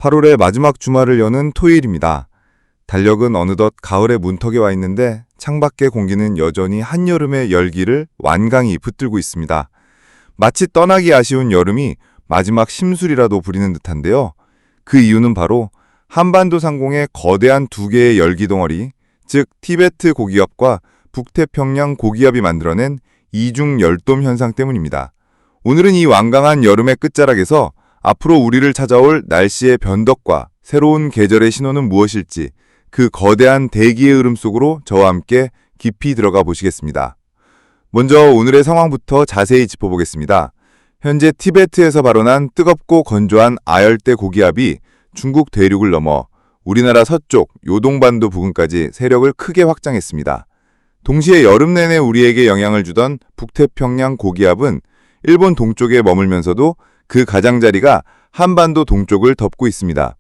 8월의 마지막 주말을 여는 토요일입니다. 달력은 어느덧 가을의 문턱에 와 있는데 창밖의 공기는 여전히 한여름의 열기를 완강히 붙들고 있습니다. 마치 떠나기 아쉬운 여름이 마지막 심술이라도 부리는 듯한데요. 그 이유는 바로 한반도 상공의 거대한 두 개의 열기 덩어리, 즉 티베트 고기압과 북태평양 고기압이 만들어낸 이중 열돔 현상 때문입니다. 오늘은 이 완강한 여름의 끝자락에서 앞으로 우리를 찾아올 날씨의 변덕과 새로운 계절의 신호는 무엇일지 그 거대한 대기의 흐름 속으로 저와 함께 깊이 들어가 보시겠습니다. 먼저 오늘의 상황부터 자세히 짚어보겠습니다. 현재 티베트에서 발원한 뜨겁고 건조한 아열대 고기압이 중국 대륙을 넘어 우리나라 서쪽 요동반도 부근까지 세력을 크게 확장했습니다. 동시에 여름 내내 우리에게 영향을 주던 북태평양 고기압은 일본 동쪽에 머물면서도 그 가장자리가 한반도 동쪽을 덮고 있습니다.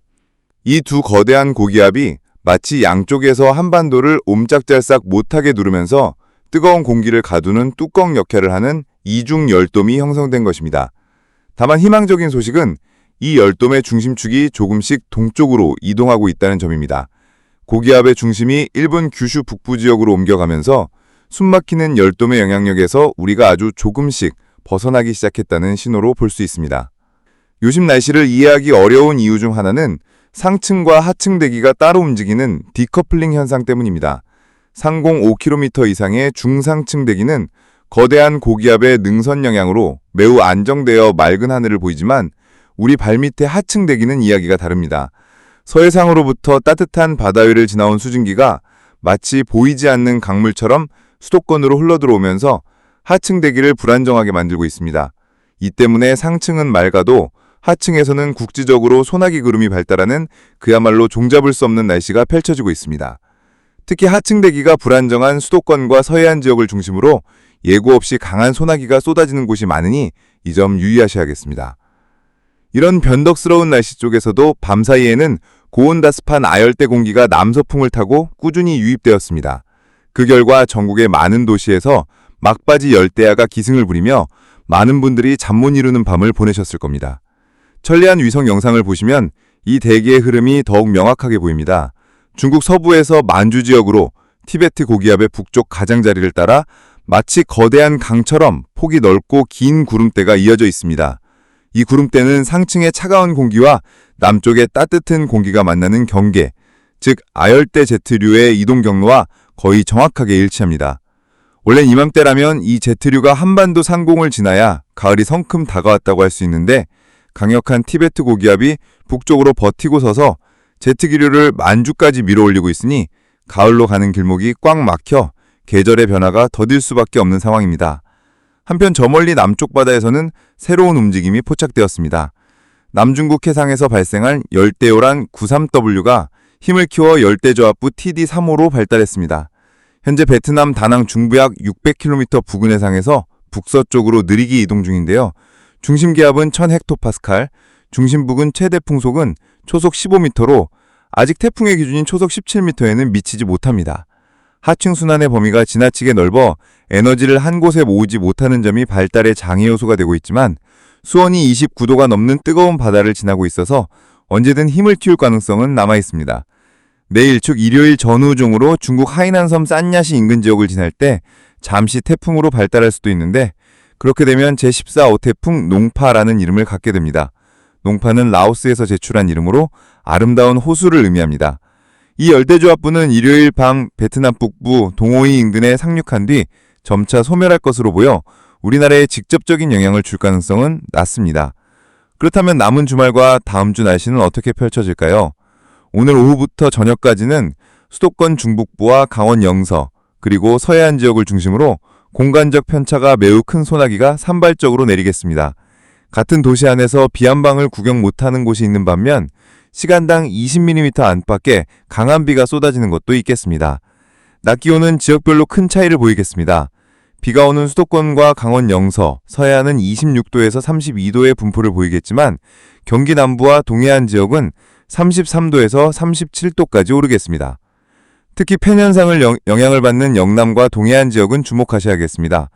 이 두 거대한 고기압이 마치 양쪽에서 한반도를 옴짝달싹 못하게 누르면서 뜨거운 공기를 가두는 뚜껑 역할을 하는 이중 열돔이 형성된 것입니다. 다만 희망적인 소식은 이 열돔의 중심축이 조금씩 동쪽으로 이동하고 있다는 점입니다. 고기압의 중심이 일본 규슈 북부 지역으로 옮겨가면서 숨막히는 열돔의 영향력에서 우리가 아주 조금씩 벗어나기 시작했다는 신호로 볼 수 있습니다. 요즘 날씨를 이해하기 어려운 이유 중 하나는 상층과 하층 대기가 따로 움직이는 디커플링 현상 때문입니다. 상공 5km 이상의 중상층 대기는 거대한 고기압의 능선 영향으로 매우 안정되어 맑은 하늘을 보이지만 우리 발밑의 하층 대기는 이야기가 다릅니다. 서해상으로부터 따뜻한 바다 위를 지나온 수증기가 마치 보이지 않는 강물처럼 수도권으로 흘러들어오면서 하층 대기를 불안정하게 만들고 있습니다. 이 때문에 상층은 맑아도 하층에서는 국지적으로 소나기 구름이 발달하는 그야말로 종잡을 수 없는 날씨가 펼쳐지고 있습니다. 특히 하층 대기가 불안정한 수도권과 서해안 지역을 중심으로 예고 없이 강한 소나기가 쏟아지는 곳이 많으니 이 점 유의하셔야겠습니다. 이런 변덕스러운 날씨 쪽에서도 밤사이에는 고온다습한 아열대 공기가 남서풍을 타고 꾸준히 유입되었습니다. 그 결과 전국의 많은 도시에서 막바지 열대야가 기승을 부리며 많은 분들이 잠 못 이루는 밤을 보내셨을 겁니다. 천리안 위성 영상을 보시면 이 대기의 흐름이 더욱 명확하게 보입니다. 중국 서부에서 만주 지역으로 티베트 고기압의 북쪽 가장자리를 따라 마치 거대한 강처럼 폭이 넓고 긴 구름대가 이어져 있습니다. 이 구름대는 상층의 차가운 공기와 남쪽의 따뜻한 공기가 만나는 경계, 즉 아열대 제트류의 이동 경로와 거의 정확하게 일치합니다. 원래 이맘때라면 이 제트류가 한반도 상공을 지나야 가을이 성큼 다가왔다고 할 수 있는데 강력한 티베트 고기압이 북쪽으로 버티고 서서 제트기류를 만주까지 밀어올리고 있으니 가을로 가는 길목이 꽉 막혀 계절의 변화가 더딜 수밖에 없는 상황입니다. 한편 저 멀리 남쪽 바다에서는 새로운 움직임이 포착되었습니다. 남중국 해상에서 발생한 열대요란 93W가 힘을 키워 열대저압부 TD3호로 발달했습니다. 현재 베트남 다낭 중부약 600km 부근 해상에서 북서쪽으로 느리게 이동 중인데요. 중심 기압은 1000헥토파스칼, 중심 부근 최대 풍속은 초속 15m로 아직 태풍의 기준인 초속 17m에는 미치지 못합니다. 하층 순환의 범위가 지나치게 넓어 에너지를 한 곳에 모으지 못하는 점이 발달의 장애 요소가 되고 있지만 수온이 29도가 넘는 뜨거운 바다를 지나고 있어서 언제든 힘을 틔울 가능성은 남아 있습니다. 내일 즉 일요일 전후 중으로 중국 하이난섬 싼야시 인근 지역을 지날 때 잠시 태풍으로 발달할 수도 있는데 그렇게 되면 제14호 태풍 농파라는 이름을 갖게 됩니다. 농파는 라오스에서 제출한 이름으로 아름다운 호수를 의미합니다. 이 열대저압부는 일요일 밤 베트남 북부 동호이 인근에 상륙한 뒤 점차 소멸할 것으로 보여 우리나라에 직접적인 영향을 줄 가능성은 낮습니다. 그렇다면 남은 주말과 다음 주 날씨는 어떻게 펼쳐질까요? 오늘 오후부터 저녁까지는 수도권 중북부와 강원 영서 그리고 서해안 지역을 중심으로 공간적 편차가 매우 큰 소나기가 산발적으로 내리겠습니다. 같은 도시 안에서 비 한 방울 구경 못하는 곳이 있는 반면 시간당 20mm 안팎의 강한 비가 쏟아지는 곳도 있겠습니다. 낮 기온은 지역별로 큰 차이를 보이겠습니다. 비가 오는 수도권과 강원 영서, 서해안은 26도에서 32도의 분포를 보이겠지만 경기 남부와 동해안 지역은 33도에서 37도까지 오르겠습니다. 특히 팬현상을 영향을 받는 영남과 동해안 지역은 주목하셔야겠습니다.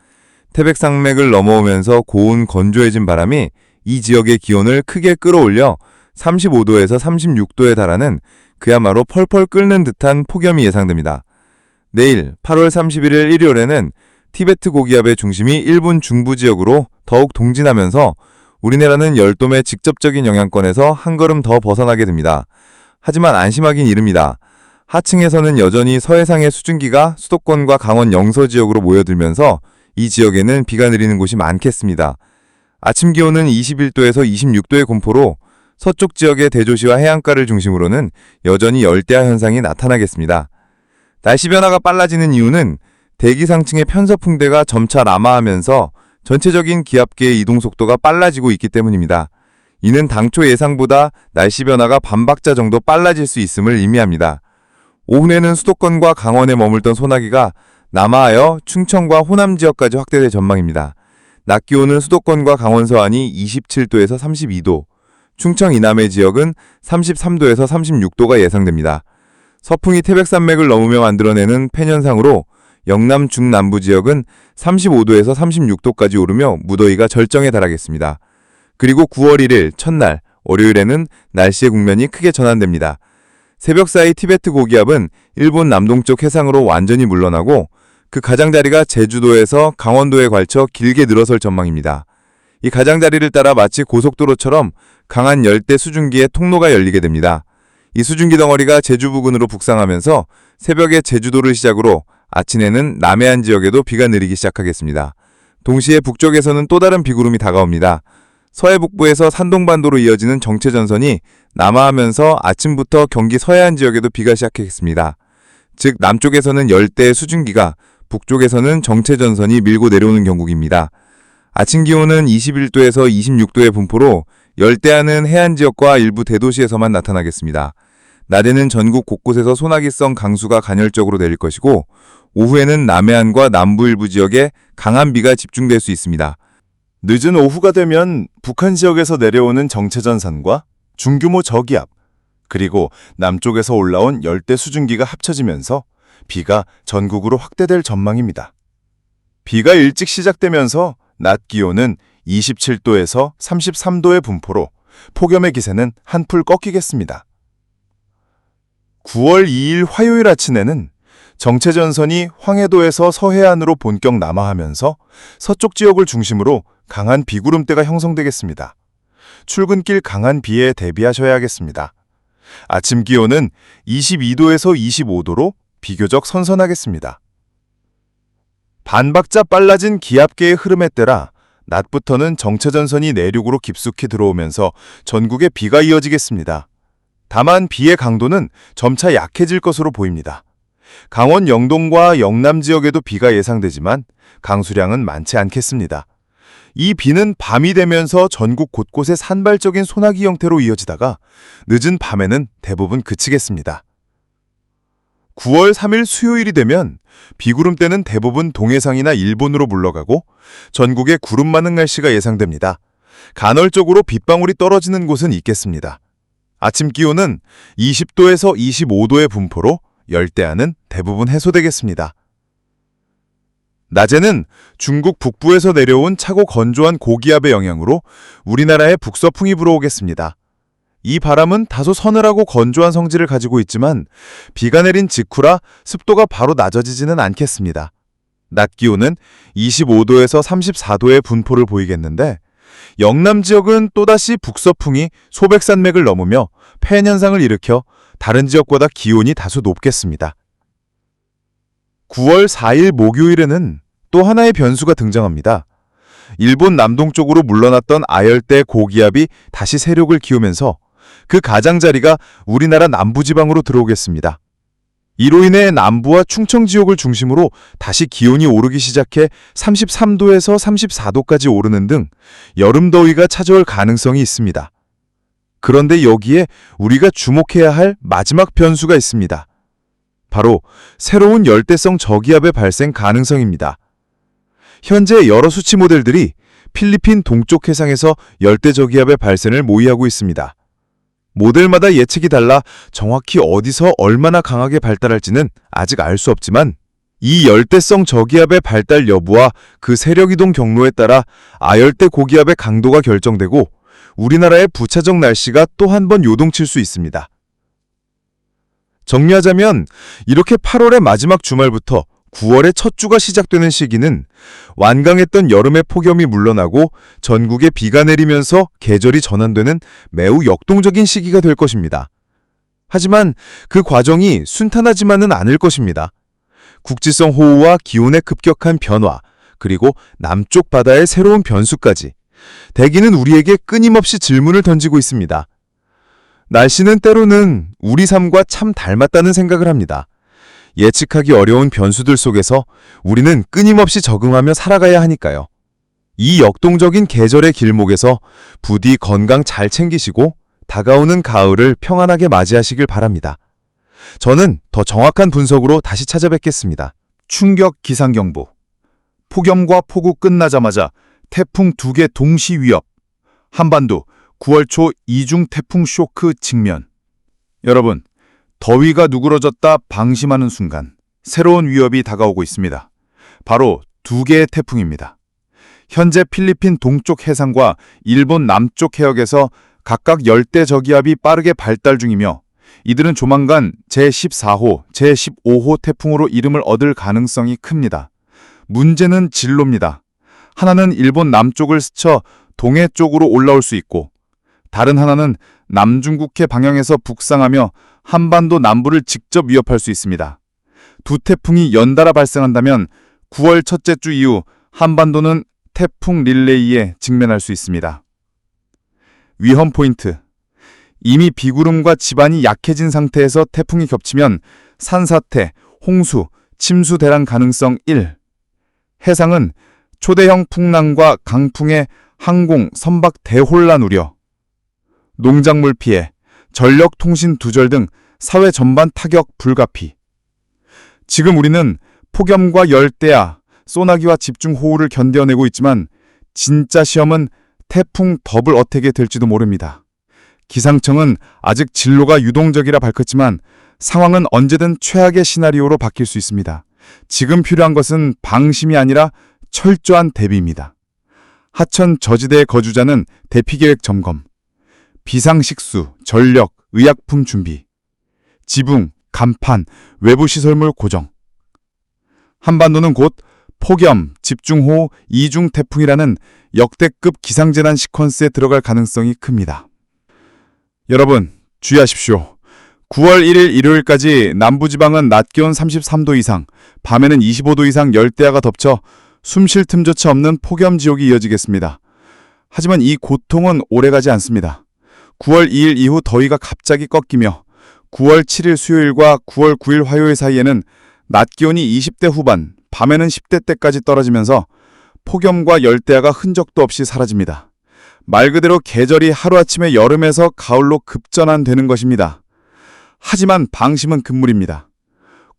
태백산맥을 넘어오면서 고온 건조해진 바람이 이 지역의 기온을 크게 끌어올려 35도에서 36도에 달하는 그야말로 펄펄 끓는 듯한 폭염이 예상됩니다. 내일 8월 31일 일요일에는 티베트 고기압의 중심이 일본 중부 지역으로 더욱 동진하면서 우리나라는 열돔의 직접적인 영향권에서 한 걸음 더 벗어나게 됩니다. 하지만 안심하긴 이릅니다. 하층에서는 여전히 서해상의 수증기가 수도권과 강원 영서 지역으로 모여들면서 이 지역에는 비가 내리는 곳이 많겠습니다. 아침 기온은 21도에서 26도의 공포로 서쪽 지역의 대도시와 해안가를 중심으로는 여전히 열대야 현상이 나타나겠습니다. 날씨 변화가 빨라지는 이유는 대기 상층의 편서풍대가 점차 남하하면서 전체적인 기압계의 이동 속도가 빨라지고 있기 때문입니다. 이는 당초 예상보다 날씨 변화가 반박자 정도 빨라질 수 있음을 의미합니다. 오후에는 수도권과 강원에 머물던 소나기가 남하하여 충청과 호남 지역까지 확대될 전망입니다. 낮 기온은 수도권과 강원 서안이 27도에서 32도, 충청 이남의 지역은 33도에서 36도가 예상됩니다. 서풍이 태백산맥을 넘으며 만들어내는 팬현상으로 영남 중남부 지역은 35도에서 36도까지 오르며 무더위가 절정에 달하겠습니다. 그리고 9월 1일 첫날 월요일에는 날씨의 국면이 크게 전환됩니다. 새벽 사이 티베트 고기압은 일본 남동쪽 해상으로 완전히 물러나고 그 가장자리가 제주도에서 강원도에 걸쳐 길게 늘어설 전망입니다. 이 가장자리를 따라 마치 고속도로처럼 강한 열대 수증기의 통로가 열리게 됩니다. 이 수증기 덩어리가 제주 부근으로 북상하면서 새벽에 제주도를 시작으로 아침에는 남해안 지역에도 비가 내리기 시작하겠습니다. 동시에 북쪽에서는 또 다른 비구름이 다가옵니다. 서해 북부에서 산동반도로 이어지는 정체전선이 남하하면서 아침부터 경기 서해안 지역에도 비가 시작하겠습니다. 즉 남쪽에서는 열대의 수증기가, 북쪽에서는 정체전선이 밀고 내려오는 경국입니다. 아침 기온은 21도에서 26도의 분포로 열대야는 해안 지역과 일부 대도시에서만 나타나겠습니다. 낮에는 전국 곳곳에서 소나기성 강수가 간헐적으로 내릴 것이고 오후에는 남해안과 남부 일부 지역에 강한 비가 집중될 수 있습니다. 늦은 오후가 되면 북한 지역에서 내려오는 정체전선과 중규모 저기압, 그리고 남쪽에서 올라온 열대 수증기가 합쳐지면서 비가 전국으로 확대될 전망입니다. 비가 일찍 시작되면서 낮 기온은 27도에서 33도의 분포로 폭염의 기세는 한풀 꺾이겠습니다. 9월 2일 화요일 아침에는 정체전선이 황해도에서 서해안으로 본격 남하하면서 서쪽 지역을 중심으로 강한 비구름대가 형성되겠습니다. 출근길 강한 비에 대비하셔야겠습니다. 아침 기온은 22도에서 25도로 비교적 선선하겠습니다. 반박자 빨라진 기압계의 흐름에 따라 낮부터는 정체전선이 내륙으로 깊숙이 들어오면서 전국에 비가 이어지겠습니다. 다만 비의 강도는 점차 약해질 것으로 보입니다. 강원 영동과 영남 지역에도 비가 예상되지만 강수량은 많지 않겠습니다. 이 비는 밤이 되면서 전국 곳곳에 산발적인 소나기 형태로 이어지다가 늦은 밤에는 대부분 그치겠습니다. 9월 3일 수요일이 되면 비구름대는 대부분 동해상이나 일본으로 물러가고 전국에 구름 많은 날씨가 예상됩니다. 간헐적으로 빗방울이 떨어지는 곳은 있겠습니다. 아침 기온은 20도에서 25도의 분포로 열대야는 대부분 해소되겠습니다. 낮에는 중국 북부에서 내려온 차고 건조한 고기압의 영향으로 우리나라에 북서풍이 불어오겠습니다. 이 바람은 다소 서늘하고 건조한 성질을 가지고 있지만 비가 내린 직후라 습도가 바로 낮아지지는 않겠습니다. 낮 기온은 25도에서 34도의 분포를 보이겠는데 영남 지역은 또다시 북서풍이 소백산맥을 넘으며 팬 현상을 일으켜 다른 지역보다 기온이 다소 높겠습니다. 9월 4일 목요일에는 또 하나의 변수가 등장합니다. 일본 남동쪽으로 물러났던 아열대 고기압이 다시 세력을 키우면서 그 가장자리가 우리나라 남부지방으로 들어오겠습니다. 이로 인해 남부와 충청 지역을 중심으로 다시 기온이 오르기 시작해 33도에서 34도까지 오르는 등 여름 더위가 찾아올 가능성이 있습니다. 그런데 여기에 우리가 주목해야 할 마지막 변수가 있습니다. 바로 새로운 열대성 저기압의 발생 가능성입니다. 현재 여러 수치 모델들이 필리핀 동쪽 해상에서 열대 저기압의 발생을 모의하고 있습니다. 모델마다 예측이 달라 정확히 어디서 얼마나 강하게 발달할지는 아직 알 수 없지만 이 열대성 저기압의 발달 여부와 그 세력 이동 경로에 따라 아열대 고기압의 강도가 결정되고 우리나라의 부차적 날씨가 또 한 번 요동칠 수 있습니다. 정리하자면 이렇게 8월의 마지막 주말부터 9월의 첫 주가 시작되는 시기는 완강했던 여름의 폭염이 물러나고 전국에 비가 내리면서 계절이 전환되는 매우 역동적인 시기가 될 것입니다. 하지만 그 과정이 순탄하지만은 않을 것입니다. 국지성 호우와 기온의 급격한 변화, 그리고 남쪽 바다의 새로운 변수까지 대기는 우리에게 끊임없이 질문을 던지고 있습니다. 날씨는 때로는 우리 삶과 참 닮았다는 생각을 합니다. 예측하기 어려운 변수들 속에서 우리는 끊임없이 적응하며 살아가야 하니까요. 이 역동적인 계절의 길목에서 부디 건강 잘 챙기시고 다가오는 가을을 평안하게 맞이하시길 바랍니다. 저는 더 정확한 분석으로 다시 찾아뵙겠습니다. 충격 기상경보. 폭염과 폭우 끝나자마자 태풍 2개 동시 위협. 한반도 9월 초 이중 태풍 쇼크 직면. 여러분, 더위가 누그러졌다 방심하는 순간 새로운 위협이 다가오고 있습니다. 바로 2개의 태풍입니다. 현재 필리핀 동쪽 해상과 일본 남쪽 해역에서 각각 열대 저기압이 빠르게 발달 중이며 이들은 조만간 제14호, 제15호 태풍으로 이름을 얻을 가능성이 큽니다. 문제는 진로입니다. 하나는 일본 남쪽을 스쳐 동해 쪽으로 올라올 수 있고 다른 하나는 남중국해 방향에서 북상하며 한반도 남부를 직접 위협할 수 있습니다. 두 태풍이 연달아 발생한다면 9월 첫째 주 이후 한반도는 태풍 릴레이에 직면할 수 있습니다. 위험 포인트. 이미 비구름과 지반이 약해진 상태에서 태풍이 겹치면 산사태, 홍수, 침수 대란 가능성 1. 해상은 초대형 풍랑과 강풍의 항공, 선박 대혼란 우려. 농작물 피해, 전력 통신 두절 등 사회 전반 타격 불가피. 지금 우리는 폭염과 열대야, 소나기와 집중호우를 견뎌내고 있지만 진짜 시험은 태풍 더블 어택이 될지도 모릅니다. 기상청은 아직 진로가 유동적이라 밝혔지만 상황은 언제든 최악의 시나리오로 바뀔 수 있습니다. 지금 필요한 것은 방심이 아니라 철저한 대비입니다. 하천 저지대의 거주자는 대피계획 점검, 비상식수, 전력, 의약품 준비, 지붕, 간판, 외부 시설물 고정. 한반도는 곧 폭염, 집중호우, 이중 태풍이라는 역대급 기상재난 시퀀스에 들어갈 가능성이 큽니다. 여러분, 주의하십시오. 9월 1일 일요일까지 남부지방은 낮 기온 33도 이상, 밤에는 25도 이상 열대야가 덮쳐 숨쉴 틈조차 없는 폭염 지옥이 이어지겠습니다. 하지만 이 고통은 오래가지 않습니다. 9월 2일 이후 더위가 갑자기 꺾이며 9월 7일 수요일과 9월 9일 화요일 사이에는 낮 기온이 20대 후반, 밤에는 10대 때까지 떨어지면서 폭염과 열대야가 흔적도 없이 사라집니다. 말 그대로 계절이 하루아침에 여름에서 가을로 급전환되는 것입니다. 하지만 방심은 금물입니다.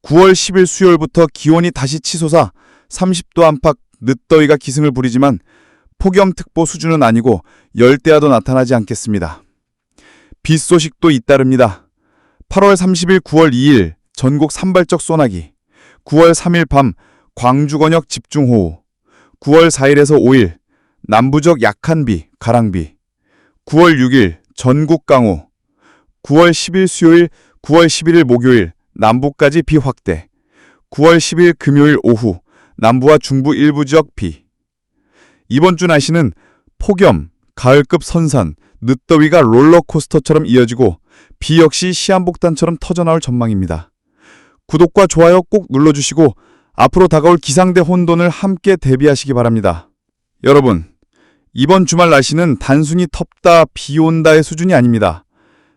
9월 10일 수요일부터 기온이 다시 치솟아 30도 안팎 늦더위가 기승을 부리지만 폭염특보 수준은 아니고 열대야도 나타나지 않겠습니다. 비 소식도 잇따릅니다. 8월 30일 9월 2일 전국 산발적 소나기, 9월 3일 밤 광주권역 집중호우, 9월 4일에서 5일 남부적 약한 비, 가랑비, 9월 6일 전국 강우, 9월 10일 수요일, 9월 11일 목요일 남부까지 비 확대, 9월 10일 금요일 오후 남부와 중부 일부 지역 비. 이번 주 날씨는 폭염, 가을급 선선, 늦더위가 롤러코스터처럼 이어지고 비 역시 시한복탄처럼 터져나올 전망입니다. 구독과 좋아요 꼭 눌러주시고 앞으로 다가올 기상대 혼돈을 함께 대비하시기 바랍니다. 여러분, 이번 주말 날씨는 단순히 텁다, 비 온다의 수준이 아닙니다.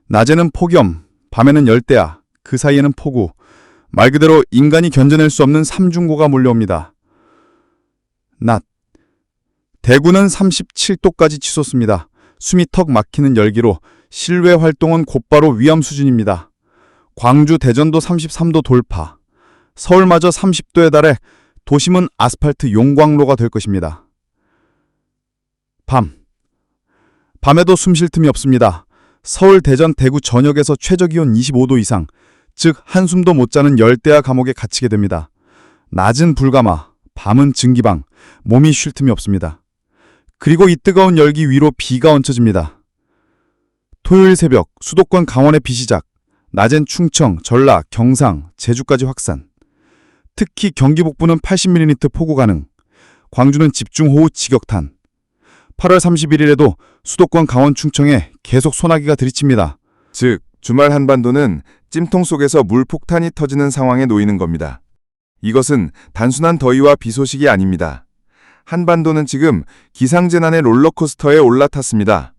낮에는 폭염, 밤에는 열대야, 그 사이에는 폭우, 말 그대로 인간이 견뎌낼 수 없는 삼중고가 몰려옵니다. 낮, 대구는 37도까지 치솟습니다. 숨이 턱 막히는 열기로 실외 활동은 곧바로 위험 수준입니다. 광주, 대전도 33도 돌파, 서울마저 30도에 달해 도심은 아스팔트 용광로가 될 것입니다. 밤에도 숨 쉴 틈이 없습니다. 서울, 대전, 대구 전역에서 최저기온 25도 이상, 즉 한숨도 못 자는 열대야 감옥에 갇히게 됩니다. 낮은 불가마, 밤은 증기방, 몸이 쉴 틈이 없습니다. 그리고 이 뜨거운 열기 위로 비가 얹혀집니다. 토요일 새벽 수도권 강원의 비 시작. 낮엔 충청, 전라, 경상, 제주까지 확산. 특히 경기 북부는 80mm 폭우 가능. 광주는 집중호우 직격탄. 8월 31일에도 수도권 강원 충청에 계속 소나기가 들이칩니다. 즉, 주말 한반도는 찜통 속에서 물폭탄이 터지는 상황에 놓이는 겁니다. 이것은 단순한 더위와 비 소식이 아닙니다. 한반도는 지금 기상재난의 롤러코스터에 올라탔습니다.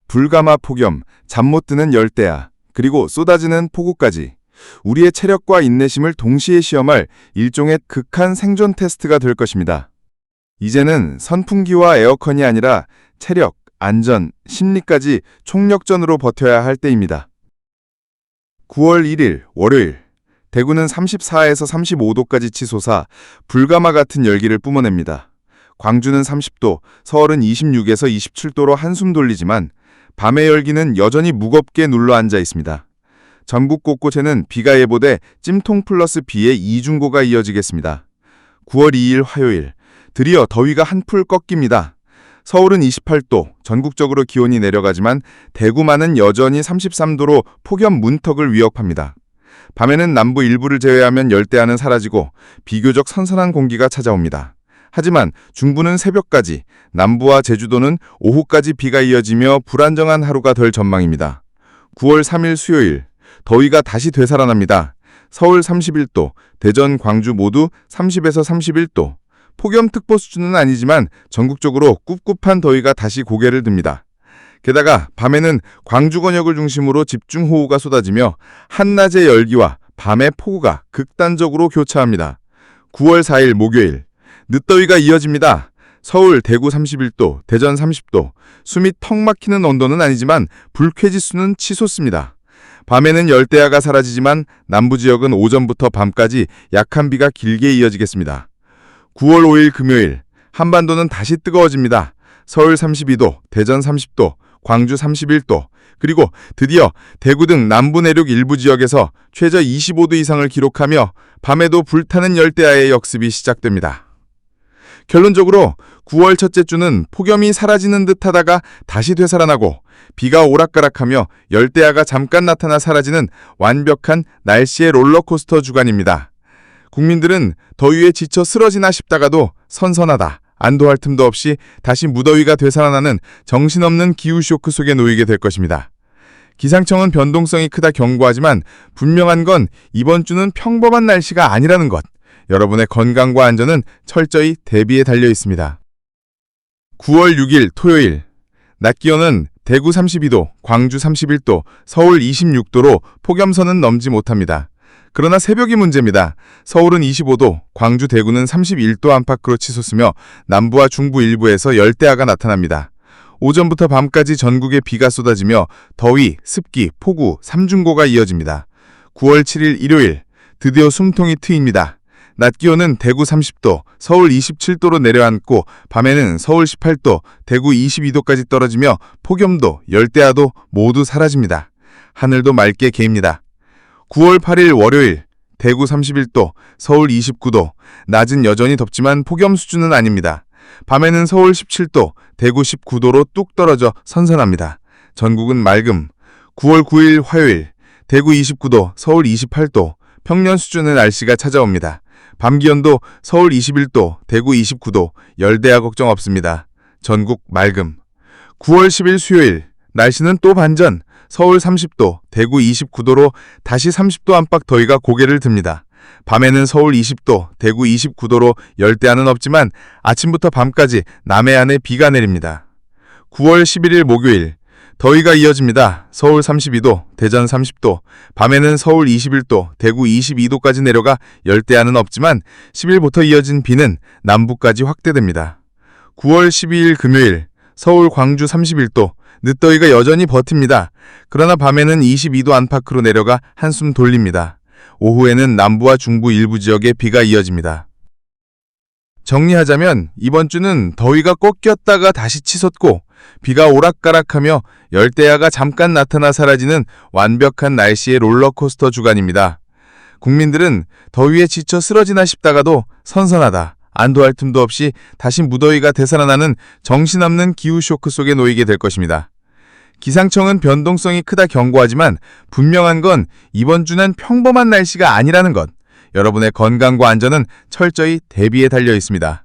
불가마 폭염, 잠 못 드는 열대야, 그리고 쏟아지는 폭우까지 우리의 체력과 인내심을 동시에 시험할 일종의 극한 생존 테스트가 될 것입니다. 이제는 선풍기와 에어컨이 아니라 체력, 안전, 심리까지 총력전으로 버텨야 할 때입니다. 9월 1일 월요일, 대구는 34에서 35도까지 치솟아 불가마 같은 열기를 뿜어냅니다. 광주는 30도, 서울은 26에서 27도로 한숨 돌리지만 밤의 열기는 여전히 무겁게 눌러앉아 있습니다. 전국 곳곳에는 비가 예보돼 찜통 플러스 비의 이중고가 이어지겠습니다. 9월 2일 화요일, 드디어 더위가 한풀 꺾입니다. 서울은 28도, 전국적으로 기온이 내려가지만 대구만은 여전히 33도로 폭염 문턱을 위협합니다. 밤에는 남부 일부를 제외하면 열대야는 사라지고 비교적 선선한 공기가 찾아옵니다. 하지만 중부는 새벽까지, 남부와 제주도는 오후까지 비가 이어지며 불안정한 하루가 될 전망입니다. 9월 3일 수요일, 더위가 다시 되살아납니다. 서울 31도, 대전, 광주 모두 30에서 31도. 폭염특보 수준은 아니지만 전국적으로 꿉꿉한 더위가 다시 고개를 듭니다. 게다가 밤에는 광주 권역을 중심으로 집중호우가 쏟아지며 한낮의 열기와 밤의 폭우가 극단적으로 교차합니다. 9월 4일 목요일, 늦더위가 이어집니다. 서울, 대구 31도, 대전 30도. 숨이 턱 막히는 온도는 아니지만 불쾌지수는 치솟습니다. 밤에는 열대야가 사라지지만 남부 지역은 오전부터 밤까지 약한 비가 길게 이어지겠습니다. 9월 5일 금요일, 한반도는 다시 뜨거워집니다. 서울 32도, 대전 30도, 광주 31도, 그리고 드디어 대구 등 남부 내륙 일부 지역에서 최저 25도 이상을 기록하며 밤에도 불타는 열대야의 역습이 시작됩니다. 결론적으로 9월 첫째 주는 폭염이 사라지는 듯 하다가 다시 되살아나고 비가 오락가락하며 열대야가 잠깐 나타나 사라지는 완벽한 날씨의 롤러코스터 주간입니다. 국민들은 더위에 지쳐 쓰러지나 싶다가도 선선하다, 안도할 틈도 없이 다시 무더위가 되살아나는 정신없는 기후쇼크 속에 놓이게 될 것입니다. 기상청은 변동성이 크다 경고하지만 분명한 건 이번 주는 평범한 날씨가 아니라는 것. 여러분의 건강과 안전은 철저히 대비에 달려 있습니다. 9월 6일 토요일, 낮 기온은 대구 32도, 광주 31도, 서울 26도로 폭염선은 넘지 못합니다. 그러나 새벽이 문제입니다. 서울은 25도, 광주, 대구는 31도 안팎으로 치솟으며 남부와 중부 일부에서 열대야가 나타납니다. 오전부터 밤까지 전국에 비가 쏟아지며 더위, 습기, 폭우, 삼중고가 이어집니다. 9월 7일 일요일, 드디어 숨통이 트입니다. 낮 기온은 대구 30도, 서울 27도로 내려앉고 밤에는 서울 18도, 대구 22도까지 떨어지며 폭염도, 열대야도 모두 사라집니다. 하늘도 맑게 개입니다. 9월 8일 월요일, 대구 31도, 서울 29도, 낮은 여전히 덥지만 폭염 수준은 아닙니다. 밤에는 서울 17도, 대구 19도로 뚝 떨어져 선선합니다. 전국은 맑음. 9월 9일 화요일, 대구 29도, 서울 28도, 평년 수준의 날씨가 찾아옵니다. 밤 기온도 서울 21도, 대구 29도, 열대야 걱정 없습니다. 전국 맑음. 9월 10일 수요일, 날씨는 또 반전. 서울 30도, 대구 29도로 다시 30도 안팎 더위가 고개를 듭니다. 밤에는 서울 20도, 대구 29도로 열대야는 없지만 아침부터 밤까지 남해안에 비가 내립니다. 9월 11일 목요일, 더위가 이어집니다. 서울 32도, 대전 30도, 밤에는 서울 21도, 대구 22도까지 내려가 열대야는 없지만 10일부터 이어진 비는 남부까지 확대됩니다. 9월 12일 금요일, 서울 광주 31도, 늦더위가 여전히 버팁니다. 그러나 밤에는 22도 안팎으로 내려가 한숨 돌립니다. 오후에는 남부와 중부 일부 지역에 비가 이어집니다. 정리하자면 이번 주는 더위가 꺾였다가 다시 치솟고 비가 오락가락하며 열대야가 잠깐 나타나 사라지는 완벽한 날씨의 롤러코스터 주간입니다. 국민들은 더위에 지쳐 쓰러지나 싶다가도 선선하다, 안도할 틈도 없이 다시 무더위가 되살아나는 정신없는 기후쇼크 속에 놓이게 될 것입니다. 기상청은 변동성이 크다 경고하지만 분명한 건 이번 주는 평범한 날씨가 아니라는 것. 여러분의 건강과 안전은 철저히 대비에 달려 있습니다.